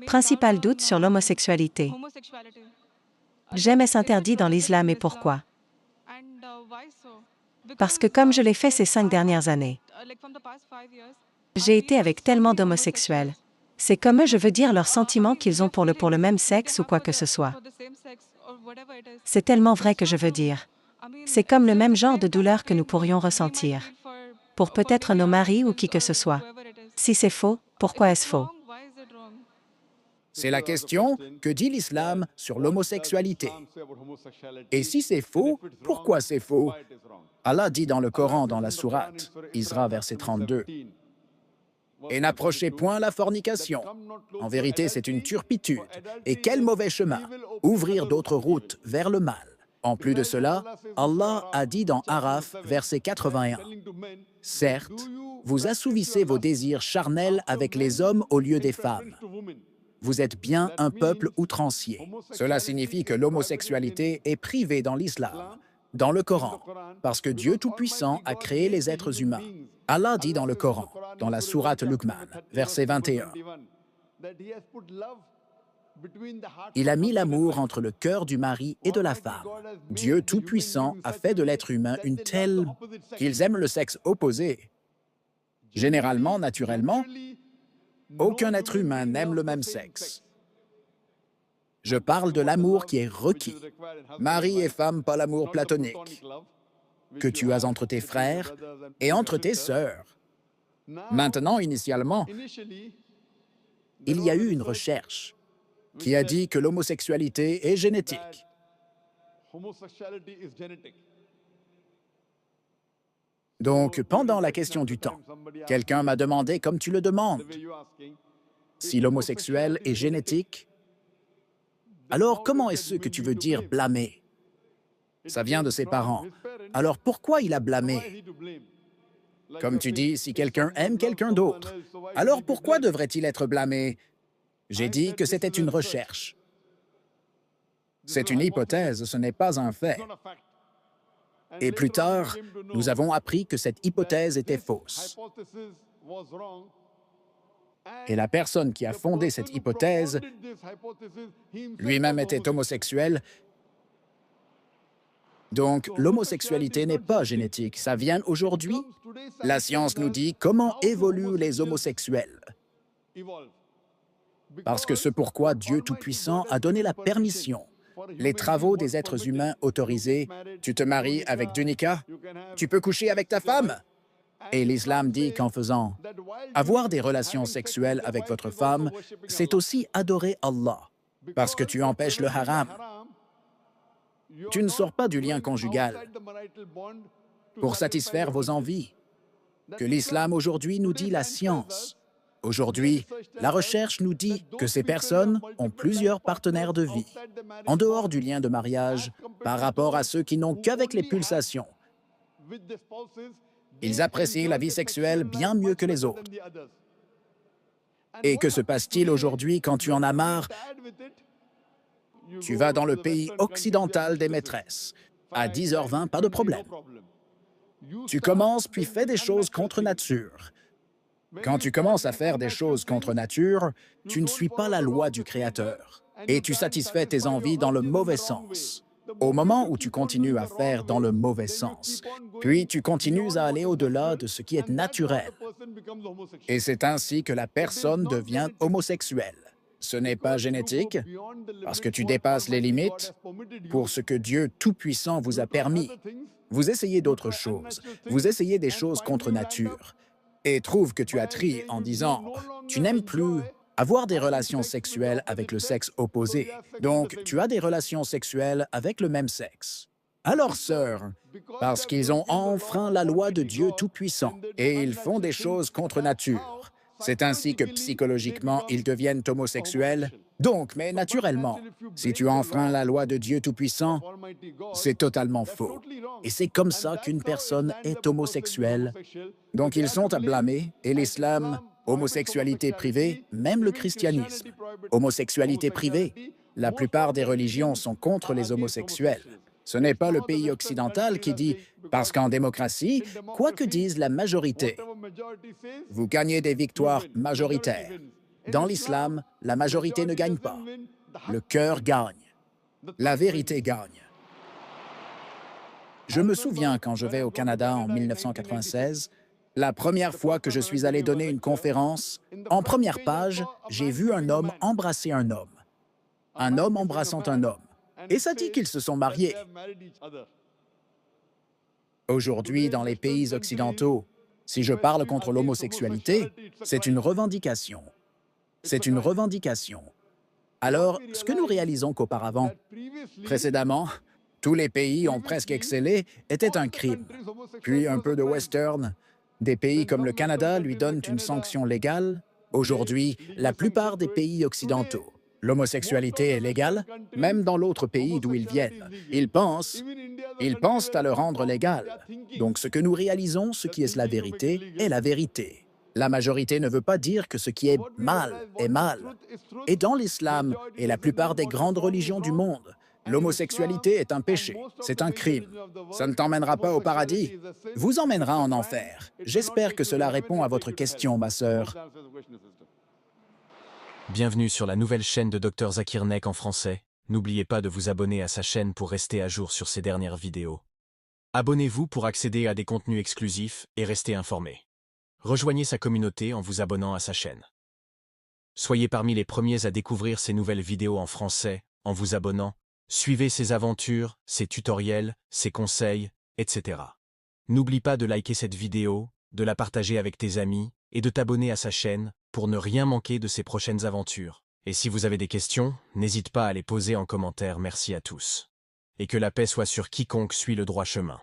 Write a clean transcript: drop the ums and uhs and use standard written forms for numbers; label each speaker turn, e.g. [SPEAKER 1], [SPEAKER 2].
[SPEAKER 1] Principal doute sur l'homosexualité. J'aime est interdit dans l'islam et pourquoi? Parce que comme je l'ai fait ces 5 dernières années, j'ai été avec tellement d'homosexuels. C'est comme eux, je veux dire leurs sentiments qu'ils ont pour le même sexe ou quoi que ce soit. C'est tellement vrai que je veux dire. C'est comme le même genre de douleur que nous pourrions ressentir pour peut-être nos maris ou qui que ce soit. Si c'est faux, pourquoi est-ce faux?
[SPEAKER 2] C'est la question, que dit l'islam sur l'homosexualité? Et si c'est faux, pourquoi c'est faux? Allah dit dans le Coran, dans la sourate, Isra verset 32, « Et n'approchez point la fornication. En vérité, c'est une turpitude. Et quel mauvais chemin! Ouvrir d'autres routes vers le mal. » En plus de cela, Allah a dit dans Araf, verset 81, « Certes, vous assouvissez vos désirs charnels avec les hommes au lieu des femmes. Vous êtes bien un peuple outrancier. » Cela signifie que l'homosexualité est privée dans l'islam, dans le Coran, parce que Dieu Tout-Puissant a créé les êtres humains. Allah dit dans le Coran, dans la sourate Luqman, verset 21, « Il a mis l'amour entre le cœur du mari et de la femme. Dieu Tout-Puissant a fait de l'être humain une telle qu'ils aiment le sexe opposé. Généralement, naturellement, aucun être humain n'aime le même sexe. Je parle de l'amour qui est requis. Mari et femme, pas l'amour platonique que tu as entre tes frères et entre tes sœurs. Maintenant, initialement, il y a eu une recherche qui a dit que l'homosexualité est génétique. Donc, pendant la question du temps, quelqu'un m'a demandé, comme tu le demandes, si l'homosexuel est génétique, alors comment est-ce que tu veux dire blâmer? Ça vient de ses parents. Alors pourquoi il a blâmé? Comme tu dis, si quelqu'un aime quelqu'un d'autre, alors pourquoi devrait-il être blâmé? J'ai dit que c'était une recherche. C'est une hypothèse, ce n'est pas un fait. Et plus tard, nous avons appris que cette hypothèse était fausse. Et la personne qui a fondé cette hypothèse lui-même était homosexuel. Donc, l'homosexualité n'est pas génétique, ça vient aujourd'hui. La science nous dit comment évoluent les homosexuels. Parce que ce pourquoi Dieu Tout-Puissant a donné la permission. Les travaux des êtres humains autorisés, tu te maries avec Dunika, tu peux coucher avec ta femme. Et l'islam dit qu'en faisant avoir des relations sexuelles avec votre femme, c'est aussi adorer Allah, parce que tu empêches le haram. Tu ne sors pas du lien conjugal pour satisfaire vos envies. Que l'islam aujourd'hui nous dit la science. Aujourd'hui, la recherche nous dit que ces personnes ont plusieurs partenaires de vie, en dehors du lien de mariage, par rapport à ceux qui n'ont qu'avec les pulsations. Ils apprécient la vie sexuelle bien mieux que les autres. Et que se passe-t-il aujourd'hui quand tu en as marre? Tu vas dans le pays occidental des maîtresses. À 10h20, pas de problème. Tu commences puis fais des choses contre nature. Quand tu commences à faire des choses contre nature, tu ne suis pas la loi du Créateur et tu satisfais tes envies dans le mauvais sens. Au moment où tu continues à faire dans le mauvais sens, puis tu continues à aller au-delà de ce qui est naturel. Et c'est ainsi que la personne devient homosexuelle. Ce n'est pas génétique, parce que tu dépasses les limites pour ce que Dieu Tout-Puissant vous a permis. Vous essayez d'autres choses, vous essayez des choses contre nature, et trouve que tu as trié en disant « tu n'aimes plus avoir des relations sexuelles avec le sexe opposé, donc tu as des relations sexuelles avec le même sexe. » Alors, sœurs, parce qu'ils ont enfreint la loi de Dieu Tout-Puissant et ils font des choses contre nature, c'est ainsi que psychologiquement ils deviennent homosexuels. Donc, mais naturellement, si tu enfreins la loi de Dieu Tout-Puissant, c'est totalement faux. Et c'est comme ça qu'une personne est homosexuelle. Donc ils sont à blâmer, et l'islam, homosexualité privée, même le christianisme. Homosexualité privée, la plupart des religions sont contre les homosexuels. Ce n'est pas le pays occidental qui dit « parce qu'en démocratie, quoi que dise la majorité, vous gagnez des victoires majoritaires. » Dans l'islam, la majorité ne gagne pas. Le cœur gagne. La vérité gagne. Je me souviens quand je vais au Canada en 1996, la première fois que je suis allé donner une conférence, en première page, j'ai vu un homme embrasser un homme. Un homme embrassant un homme. Et ça dit qu'ils se sont mariés. Aujourd'hui, dans les pays occidentaux, si je parle contre l'homosexualité, c'est une revendication. C'est une revendication. Alors, ce que nous réalisons qu'auparavant, précédemment, tous les pays ont presque excellé, était un crime. Puis un peu de western. Des pays comme le Canada lui donnent une sanction légale. Aujourd'hui, la plupart des pays occidentaux, l'homosexualité est légale, même dans l'autre pays d'où ils viennent. Ils pensent à le rendre légal. Donc ce que nous réalisons, ce qui est la vérité, est la vérité. La majorité ne veut pas dire que ce qui est mal est mal. Et dans l'islam et la plupart des grandes religions du monde, l'homosexualité est un péché, c'est un crime. Ça ne t'emmènera pas au paradis, vous emmènera en enfer. J'espère que cela répond à votre question, ma sœur.
[SPEAKER 3] Bienvenue sur la nouvelle chaîne de Dr Zakir Naik en français. N'oubliez pas de vous abonner à sa chaîne pour rester à jour sur ses dernières vidéos. Abonnez-vous pour accéder à des contenus exclusifs et rester informé. Rejoignez sa communauté en vous abonnant à sa chaîne. Soyez parmi les premiers à découvrir ses nouvelles vidéos en français en vous abonnant. Suivez ses aventures, ses tutoriels, ses conseils, etc. N'oublie pas de liker cette vidéo, de la partager avec tes amis et de t'abonner à sa chaîne pour ne rien manquer de ses prochaines aventures. Et si vous avez des questions, n'hésite pas à les poser en commentaire. Merci à tous. Et que la paix soit sur quiconque suit le droit chemin.